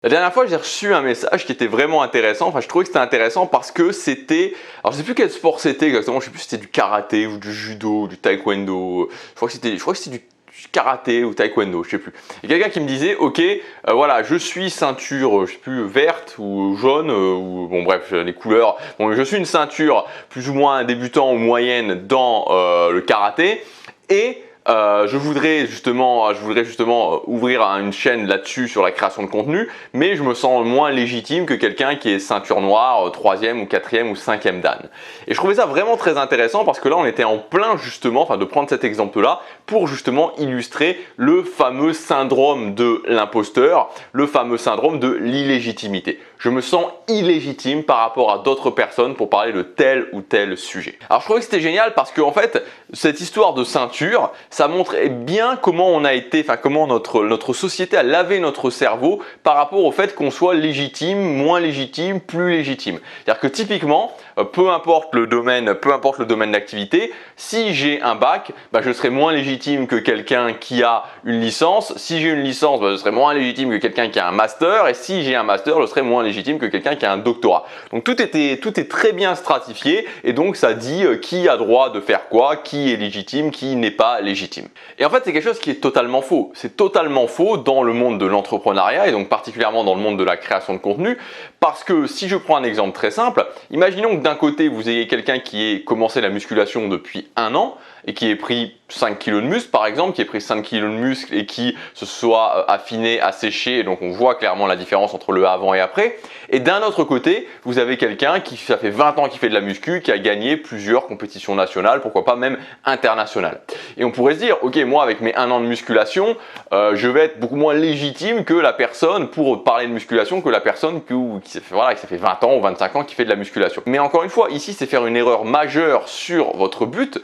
La dernière fois, j'ai reçu un message qui était vraiment intéressant. Enfin, je trouvais que c'était intéressant parce que c'était. Alors, je sais plus quel sport c'était exactement. Je sais plus si c'était du karaté ou du judo, du taekwondo. Je crois que c'était du karaté ou taekwondo, je sais plus. Et quelqu'un qui me disait, ok, voilà, je suis ceinture, je sais plus, verte ou jaune, ou bon bref, les couleurs. Bon, je suis une ceinture plus ou moins débutant ou moyenne dans le karaté et je voudrais justement ouvrir une chaîne là-dessus sur la création de contenu, mais je me sens moins légitime que quelqu'un qui est ceinture noire, troisième ou quatrième ou cinquième dan. Et je trouvais ça vraiment très intéressant parce que là on était en plein justement, enfin de prendre cet exemple-là pour justement illustrer le fameux syndrome de l'imposteur, le fameux syndrome de l'illégitimité. Je me sens illégitime par rapport à d'autres personnes pour parler de tel ou tel sujet. Alors je trouvais que c'était génial parce que en fait cette histoire de ceinture, ça montrait bien comment on a été, enfin comment notre société a lavé notre cerveau par rapport au fait qu'on soit légitime, moins légitime, plus légitime. C'est-à-dire que typiquement, peu importe le domaine d'activité, si j'ai un bac, je serai moins légitime que quelqu'un qui a une licence. Si j'ai une licence, je serai moins légitime que quelqu'un qui a un master. Et si j'ai un master, je serai moins légitime que quelqu'un qui a un doctorat. Donc tout est très bien stratifié et donc ça dit qui a droit de faire quoi, qui est légitime, qui n'est pas légitime. Et en fait, c'est quelque chose qui est totalement faux. C'est totalement faux dans le monde de l'entrepreneuriat et donc particulièrement dans le monde de la création de contenu parce que si je prends un exemple très simple, imaginons que d'un côté, vous ayez quelqu'un qui ait commencé la musculation depuis 1 an et qui ait pris 5 kg de muscle par exemple, qui ait pris 5 kg de muscle et qui se soit affiné, asséché, et donc on voit clairement la différence entre le avant et après. Et d'un autre côté, vous avez quelqu'un qui ça fait 20 ans qu'il fait de la muscu, qui a gagné plusieurs compétitions nationales, pourquoi pas même internationales. Et on pourrait se dire, ok, moi avec mes 1 an de musculation, je vais être beaucoup moins légitime que la personne pour parler de musculation que la personne qui ça fait 20 ans ou 25 ans qui fait de la musculation. Mais encore une fois, ici c'est faire une erreur majeure sur votre but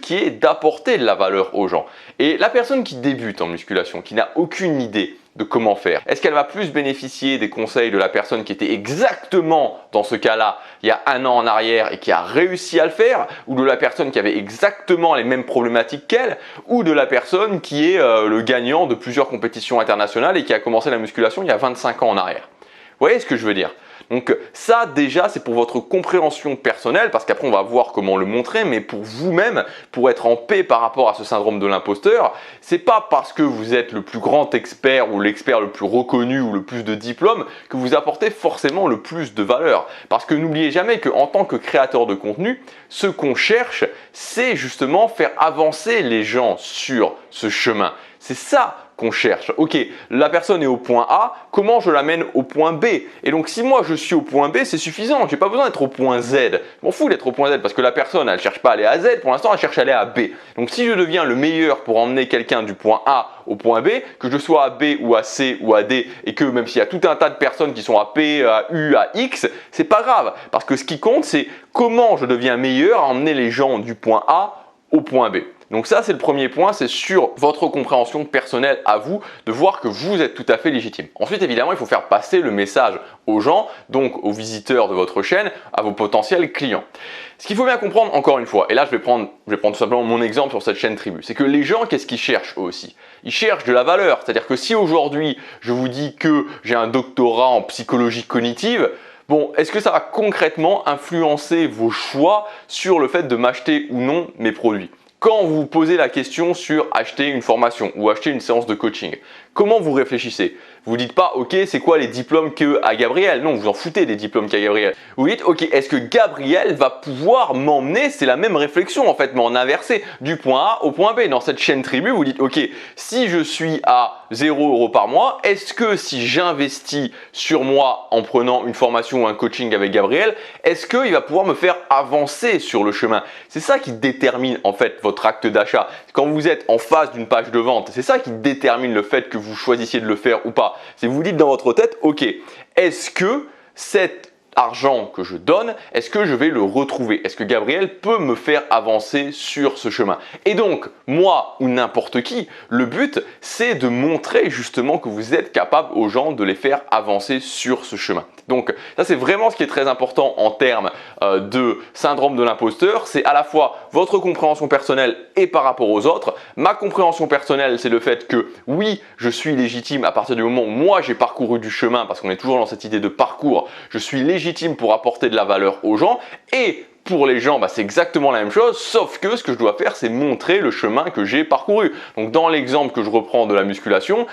qui est d'apporter de la valeur aux gens. Et la personne qui débute en musculation, qui n'a aucune idée de comment faire, est-ce qu'elle va plus bénéficier des conseils de la personne qui était exactement dans ce cas-là il y a 1 an en arrière et qui a réussi à le faire, ou de la personne qui avait exactement les mêmes problématiques qu'elle, ou de la personne qui est le gagnant de plusieurs compétitions internationales et qui a commencé la musculation il y a 25 ans en arrière? Vous voyez ce que je veux dire? Donc ça déjà c'est pour votre compréhension personnelle parce qu'après on va voir comment le montrer, mais pour vous-même, pour être en paix par rapport à ce syndrome de l'imposteur, c'est pas parce que vous êtes le plus grand expert ou l'expert le plus reconnu ou le plus de diplômes que vous apportez forcément le plus de valeur. Parce que n'oubliez jamais qu'en tant que créateur de contenu, ce qu'on cherche c'est justement faire avancer les gens sur ce chemin. C'est ça qu'on cherche. Ok, la personne est au point A, comment je l'amène au point B? Et donc si moi je suis au point B, c'est suffisant, j'ai pas besoin d'être au point Z. Je m'en fous d'être au point Z parce que la personne elle cherche pas à aller à Z, pour l'instant elle cherche à aller à B. Donc si je deviens le meilleur pour emmener quelqu'un du point A au point B, que je sois à B ou à C ou à D, et que même s'il y a tout un tas de personnes qui sont à P, à U, à X, c'est pas grave. Parce que ce qui compte c'est comment je deviens meilleur à emmener les gens du point A au point B. Donc ça c'est le premier point, c'est sur votre compréhension personnelle à vous, de voir que vous êtes tout à fait légitime. Ensuite évidemment il faut faire passer le message aux gens, donc aux visiteurs de votre chaîne, à vos potentiels clients. Ce qu'il faut bien comprendre encore une fois, et là je vais prendre tout simplement mon exemple sur cette chaîne Tribu, c'est que les gens qu'est-ce qu'ils cherchent eux aussi? Ils cherchent de la valeur, c'est-à-dire que si aujourd'hui je vous dis que j'ai un doctorat en psychologie cognitive, bon, est-ce que ça va concrètement influencer vos choix sur le fait de m'acheter ou non mes produits? Quand vous vous posez la question sur acheter une formation ou acheter une séance de coaching, comment vous réfléchissez? Vous ne dites pas, ok, c'est quoi les diplômes qu'a Gabriel? Non, vous en foutez des diplômes qu'a Gabriel. Vous dites, ok, est-ce que Gabriel va pouvoir m'emmener? C'est la même réflexion en fait, mais en inversé, du point A au point B. Dans cette chaîne Tribu, vous dites, ok, si je suis à 0 € par mois, est-ce que si j'investis sur moi en prenant une formation ou un coaching avec Gabriel, est-ce qu'il va pouvoir me faire avancer sur le chemin? C'est ça qui détermine en fait votre acte d'achat. Quand vous êtes en face d'une page de vente, c'est ça qui détermine le fait que vous choisissiez de le faire ou pas. Si vous vous dites dans votre tête, ok, est-ce que cette argent que je donne, est-ce que je vais le retrouver? Est-ce que Gabriel peut me faire avancer sur ce chemin? Et donc, moi ou n'importe qui, le but, c'est de montrer justement que vous êtes capable aux gens de les faire avancer sur ce chemin. Donc, ça c'est vraiment ce qui est très important en termes de syndrome de l'imposteur. C'est à la fois votre compréhension personnelle et par rapport aux autres. Ma compréhension personnelle, c'est le fait que oui, je suis légitime à partir du moment où moi j'ai parcouru du chemin, parce qu'on est toujours dans cette idée de parcours, je suis légitime pour apporter de la valeur aux gens, et pour les gens, c'est exactement la même chose, sauf que ce que je dois faire, c'est montrer le chemin que j'ai parcouru. Donc dans l'exemple que je reprends de la musculation,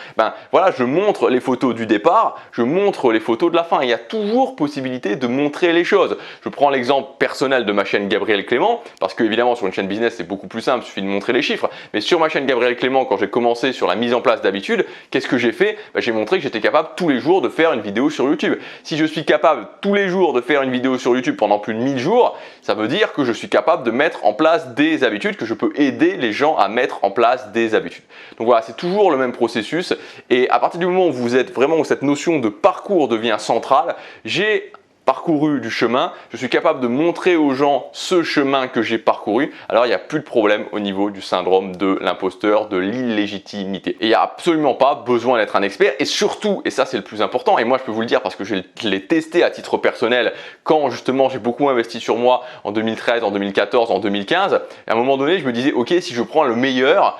voilà, je montre les photos du départ, je montre les photos de la fin. Il y a toujours possibilité de montrer les choses. Je prends l'exemple personnel de ma chaîne Gabriel Clément, parce que évidemment sur une chaîne business, c'est beaucoup plus simple, il suffit de montrer les chiffres. Mais sur ma chaîne Gabriel Clément, quand j'ai commencé sur la mise en place d'habitudes, qu'est-ce que j'ai fait? J'ai montré que j'étais capable tous les jours de faire une vidéo sur YouTube. Si je suis capable tous les jours de faire une vidéo sur YouTube pendant plus de 1000 jours, ça veut dire que je suis capable de mettre en place des habitudes, que je peux aider les gens à mettre en place des habitudes. Donc voilà, c'est toujours le même processus. Et à partir du moment où vous êtes vraiment, où cette notion de parcours devient centrale, j'ai parcouru du chemin, je suis capable de montrer aux gens ce chemin que j'ai parcouru, alors il n'y a plus de problème au niveau du syndrome de l'imposteur, de l'illégitimité. Et il n'y a absolument pas besoin d'être un expert, et surtout, et ça c'est le plus important, et moi je peux vous le dire parce que je l'ai testé à titre personnel quand justement j'ai beaucoup investi sur moi en 2013, en 2014, en 2015, et à un moment donné je me disais ok, si je prends le meilleur,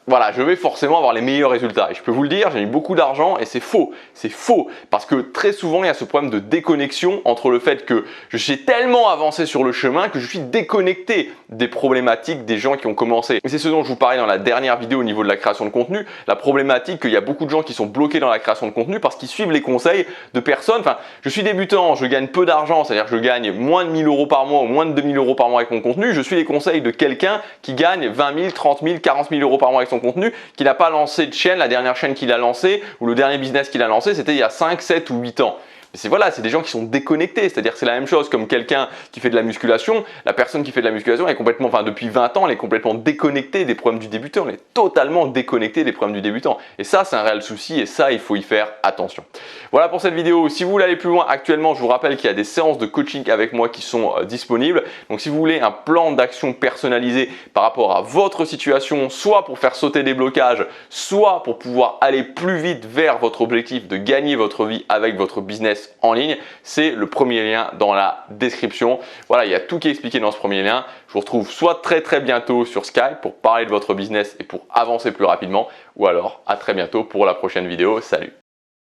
voilà, je vais forcément avoir les meilleurs résultats. Et je peux vous le dire, j'ai mis beaucoup d'argent et c'est faux. C'est faux parce que très souvent, il y a ce problème de déconnexion entre le fait que j'ai tellement avancé sur le chemin que je suis déconnecté des problématiques des gens qui ont commencé. Et c'est ce dont je vous parlais dans la dernière vidéo au niveau de la création de contenu, la problématique qu'il y a beaucoup de gens qui sont bloqués dans la création de contenu parce qu'ils suivent les conseils de personnes. Enfin, je suis débutant, je gagne peu d'argent, c'est-à-dire que je gagne moins de 1000 € par mois ou moins de 2000 € par mois avec mon contenu. Je suis les conseils de quelqu'un qui gagne 20 000, 30 000, 40 000 € par mois avec son contenu, qui n'a pas lancé de chaîne, la dernière chaîne qu'il a lancée ou le dernier business qu'il a lancé, c'était il y a 5, 7 ou 8 ans. C'est des gens qui sont déconnectés, c'est-à-dire que c'est la même chose comme quelqu'un qui fait de la musculation, la personne qui fait de la musculation est complètement, depuis 20 ans, elle est complètement déconnectée des problèmes du débutant, elle est totalement déconnectée des problèmes du débutant. Et ça, c'est un réel souci et ça, il faut y faire attention. Voilà pour cette vidéo. Si vous voulez aller plus loin, actuellement, je vous rappelle qu'il y a des séances de coaching avec moi qui sont disponibles. Donc si vous voulez un plan d'action personnalisé par rapport à votre situation, soit pour faire sauter des blocages, soit pour pouvoir aller plus vite vers votre objectif de gagner votre vie avec votre business en ligne, c'est le premier lien dans la description. Voilà, il y a tout qui est expliqué dans ce premier lien. Je vous retrouve soit très bientôt sur Skype pour parler de votre business et pour avancer plus rapidement, ou alors à très bientôt pour la prochaine vidéo. Salut!